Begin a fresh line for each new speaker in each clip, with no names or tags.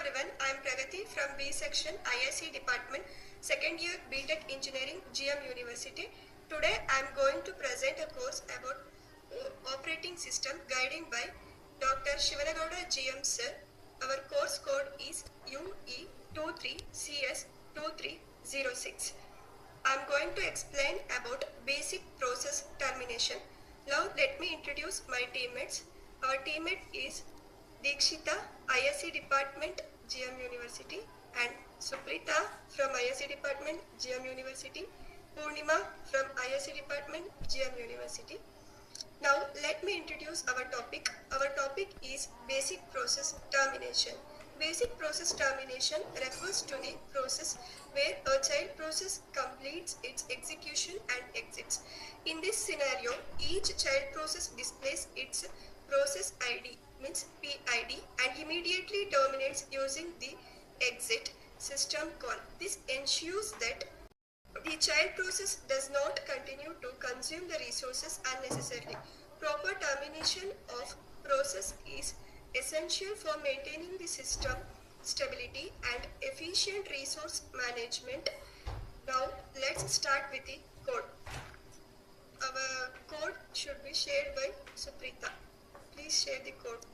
everyone, I am Pragati from B section IIC department, second year BTech Engineering, GM University. Today I am going to present a course about operating system guided by Dr. Shivanagowda GM sir. Our course code is UE23CS2306. I am going to explain about basic process termination. Now let me introduce my teammates. Our teammate is Dikshita, ISC Department, GM University, and Suprita from ISC Department, GM University, Purnima from ISC Department, GM University. Now let me introduce our topic. Our topic is basic process termination. Basic process termination refers to the process where a child process completes its execution and exits. In this scenario, each child process displays its process ID, means PID, and immediately terminates using the exit system call. This ensures that the child process does not continue to consume the resources unnecessarily. Proper termination of process is essential for maintaining the system stability and efficient resource management. Now let's start with the code. Our code should be shared by Suprita. Please share the code.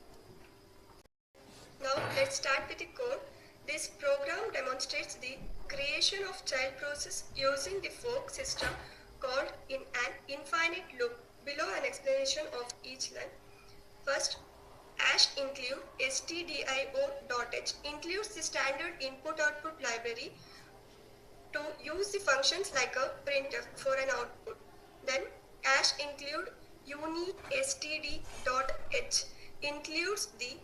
Now let's start with the code. This program demonstrates the creation of child process using the fork system called in an infinite loop. Below an explanation of each line. First, #include stdio.h includes the standard input-output library to use the functions like a printf for an output. Then, #include unique.std.h includes the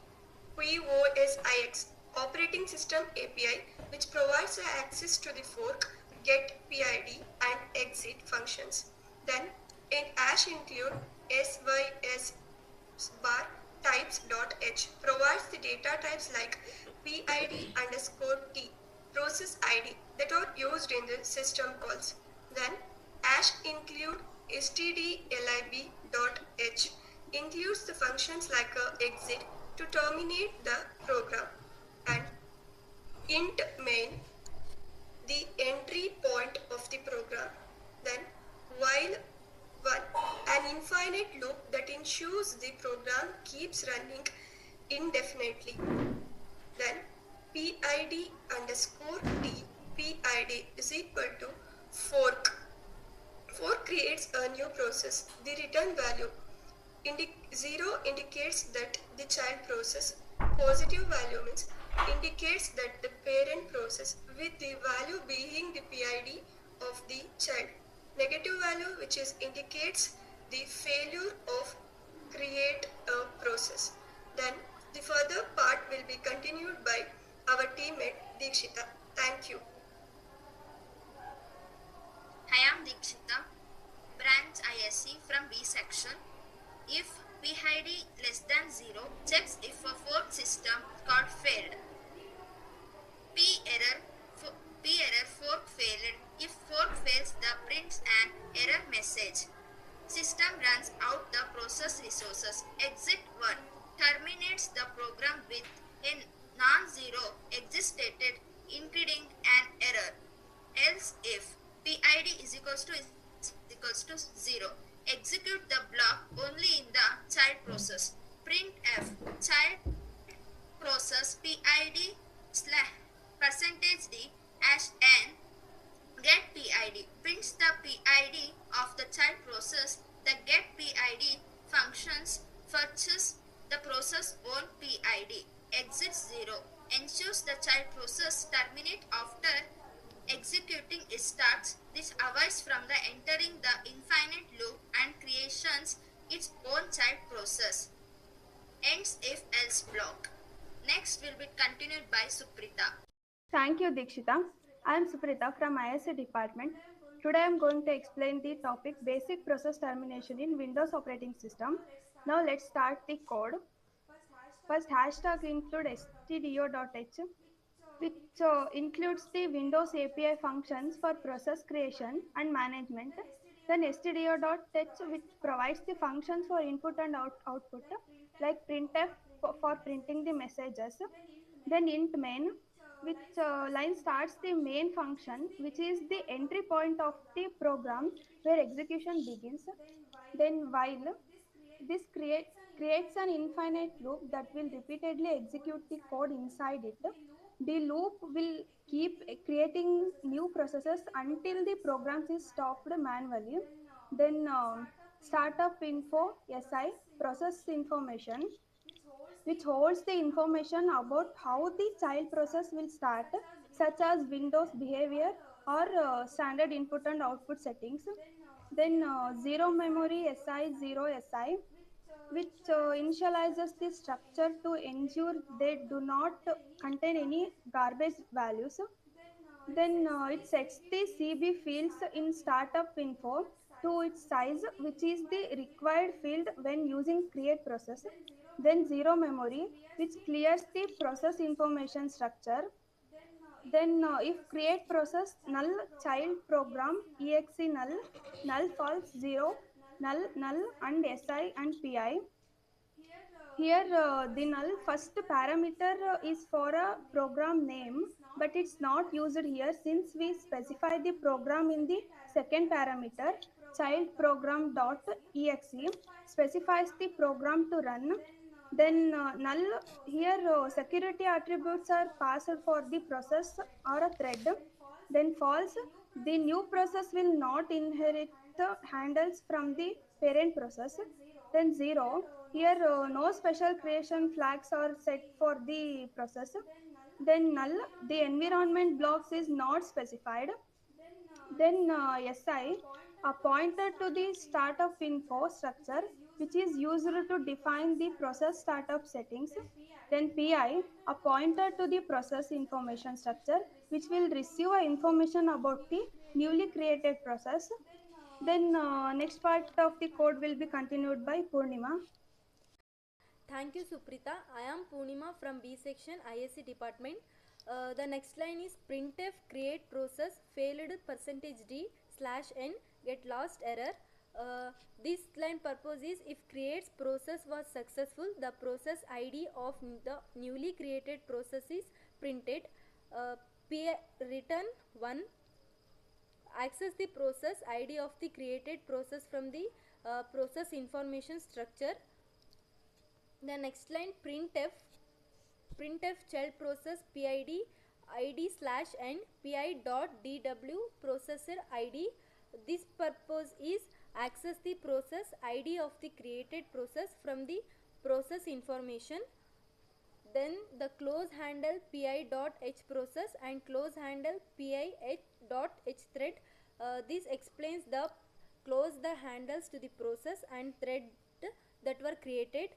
POSIX operating system API, which provides access to the fork, get PID, and exit functions. Then, in #include sys bar types.h provides the data types like PID underscore T, process ID that are used in the system calls. Then, #include stdlib.h includes the functions like a exit to terminate the program, and int main, the entry point of the program. Then, while one, an infinite loop that ensures the program keeps running indefinitely. Then, PID underscore T, PID is equal to fork. Fork creates a new process. The return value 0 indicates that the child process. Positive value means indicates that the parent process, with the value being the PID of the child. Negative value, which is indicates the failure of create a process. Then the further part will be continued by our teammate Dikshita. Thank you.
I am Dikshita, branch ISC from B section. If PID less than 0, checks if a fork system called failed. P error fork failed. If fork fails, the prints an error message. System runs out the process resources. Exit 1 terminates the program with a non-zero exit stated including an error. Else if PID is equals to 0, execute the block only in the child process. Printf child process PID %d #n get PID prints the PID of the child process. The get PID functions fetches the process own PID. Exit 0 ensures the child process terminate after executing it starts. This avoids from the entering the infinite loop and creations its own child process. Ends if else block. Next will be continued by Suprita.
Thank you, Dikshita. I am Suprita from ISC department. Today I am going to explain the topic basic process termination in Windows operating system. Now let's start the code. First, #include stdio.h, which includes the Windows API functions for process creation and management. Then stdio.h, which provides the functions for input and output, like printf for printing the messages. Then int main, which line starts the main function, which is the entry point of the program where execution begins. Then while this creates an infinite loop that will repeatedly execute the code inside it. The loop will keep creating new processes until the program is stopped manually. Then startup info si process information, which holds the information about how the child process will start, such as Windows behavior or standard input and output settings. Then zero memory si0 si, which initializes the structure to ensure they do not contain any garbage values. Then it sets the CB fields in startup info to its size, which is the required field when using create process. Then zero memory, which clears the process information structure. Then if create process null child program exe null, null false 0, null and si and pi. Here, the null first parameter is for a program name, but it's not used here since we specify the program in the second parameter. Child program dot exe specifies the program to run. Then null here security attributes are passed for the process or a thread. Then false, the new process will not inherit the handles from the parent process. Then 0, here no special creation flags are set for the process. Then null, the environment blocks is not specified. Then si, a pointer to the startup info structure, which is used to define the process startup settings. Then pi, a pointer to the process information structure, which will receive information about the newly created process. Then next part of the code will be continued by Purnima.
Thank you, Suprita. I am Poonima from B section ISC department. The next line is printf create process failed percentage %d slash n get lost error. This line purpose is if creates process was successful, the process ID of the newly created process is printed. P return 1 access the process ID of the created process from the process information structure. The next line printf child process PID id slash n pi dot dw processor id. This purpose is access the process ID of the created process from the process information. Then the close handle pi dot h process and close handle pi h dot h thread. This explains the close the handles to the process and thread that were created,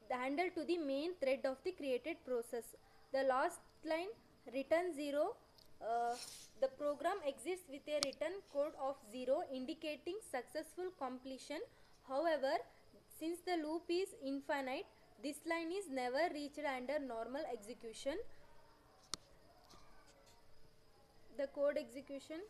the handle to the main thread of the created process. The last line return 0. The program exists with a return code of 0 indicating successful completion. However, since the loop is infinite, this line is never reached under normal execution. The code execution.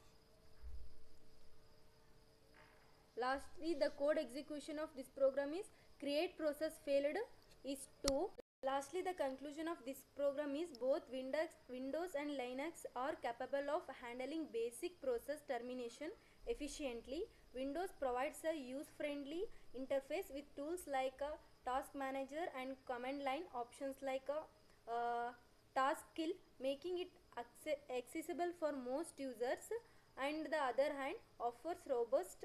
Lastly, the code execution of this program is create process failed is 2. Lastly, the conclusion of this program is both Windows and Linux are capable of handling basic process termination efficiently. Windows provides a user-friendly interface with tools like a task manager and command line options like a task kill, making it accessible for most users, and the other hand offers robust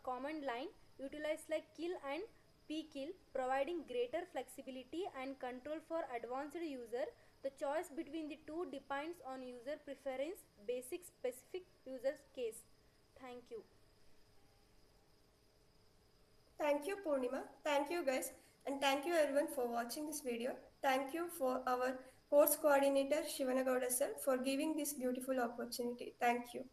command line utilized like kill and pkill, providing greater flexibility and control for advanced user. The choice between the two depends on user preference, basic specific user case. Thank you.
Thank you, Purnima. Thank you, guys. And thank you, everyone, for watching this video. Thank you for our course coordinator, Shivanagowda sir, for giving this beautiful opportunity. Thank you.